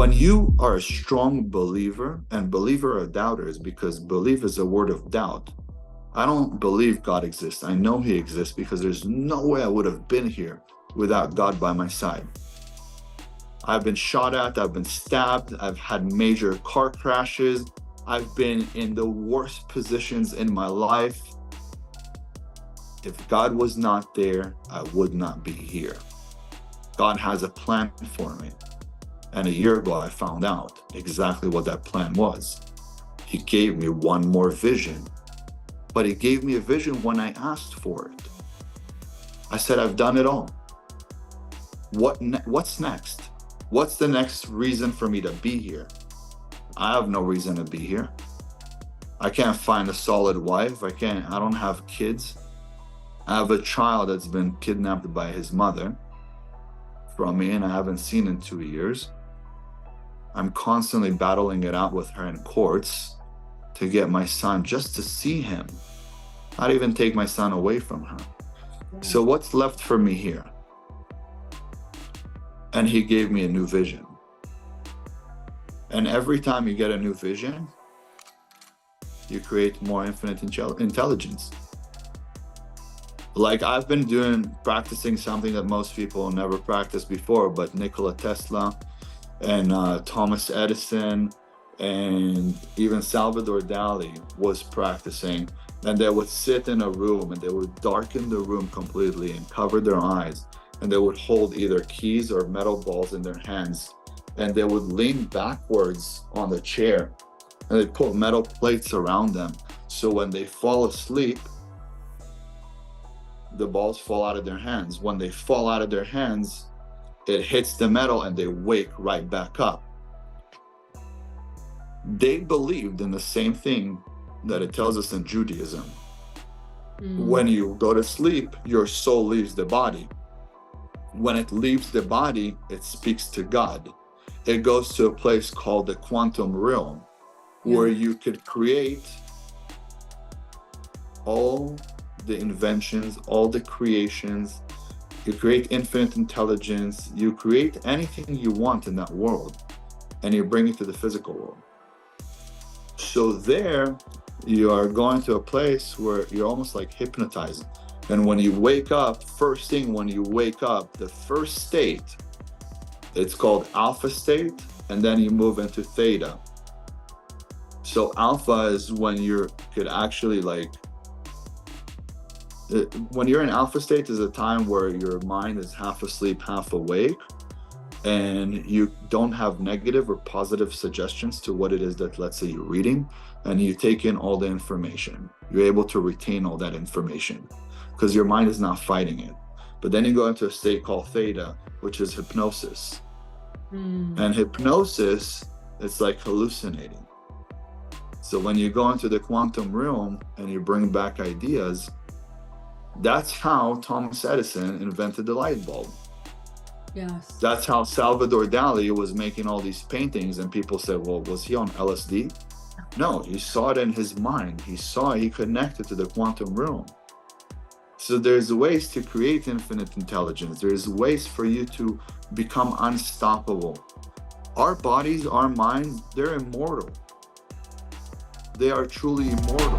When you are a strong believer, and believer or doubter is because believe is a word of doubt. I don't believe God exists. I know he exists because there's no way I would have been here without God by my side. I've been shot at, I've been stabbed, I've had major car crashes, I've been in the worst positions in my life. If God was not there, I would not be here. God has a plan for me. And a year ago, I found out exactly what that plan was. He gave me one more vision, but he gave me a vision when I asked for it. I said, I've done it all. What's next? What's the next reason for me to be here? I have no reason to be here. I can't find a solid wife. I don't have kids. I have a child that's been kidnapped by his mother from me, and I haven't seen in 2 years. I'm constantly battling it out with her in courts to get my son, just to see him. Not even take my son away from her. So what's left for me here? And he gave me a new vision. And every time you get a new vision, you create more infinite intelligence. Like I've been practicing something that most people never practiced before, but Nikola Tesla and Thomas Edison and even Salvador Dali was practicing. And they would sit in a room and they would darken the room completely and cover their eyes. And they would hold either keys or metal balls in their hands. And they would lean backwards on the chair and they'd put metal plates around them. So when they fall asleep, the balls fall out of their hands. When they fall out of their hands, it hits the metal and they wake right back up. They believed in the same thing that it tells us in Judaism. When you go to sleep, your soul leaves the body. When it leaves the body, it speaks to God. It goes to a place called the quantum realm, where you could create all the inventions, all the creations. You create infinite intelligence. You create anything you want in that world, and you bring it to the physical world. So there, you are going to a place where you're almost like hypnotized. And when you wake up, first thing when you wake up, the first state, it's called alpha state, and then you move into theta. So alpha is when you could actually when you're in alpha state is a time where your mind is half asleep, half awake, and you don't have negative or positive suggestions to what it is that, let's say, you're reading, and you take in all the information. You're able to retain all that information because your mind is not fighting it. But then you go into a state called theta, which is hypnosis. And hypnosis, it's like hallucinating. So when you go into the quantum realm and you bring back ideas, that's how Thomas Edison invented the light bulb. Yes. That's how Salvador Dali was making all these paintings, and people said, well, was he on LSD? No, he saw it in his mind. He connected to the quantum realm. So there's ways to create infinite intelligence. There's ways for you to become unstoppable. Our bodies, our minds, they're immortal. They are truly immortal.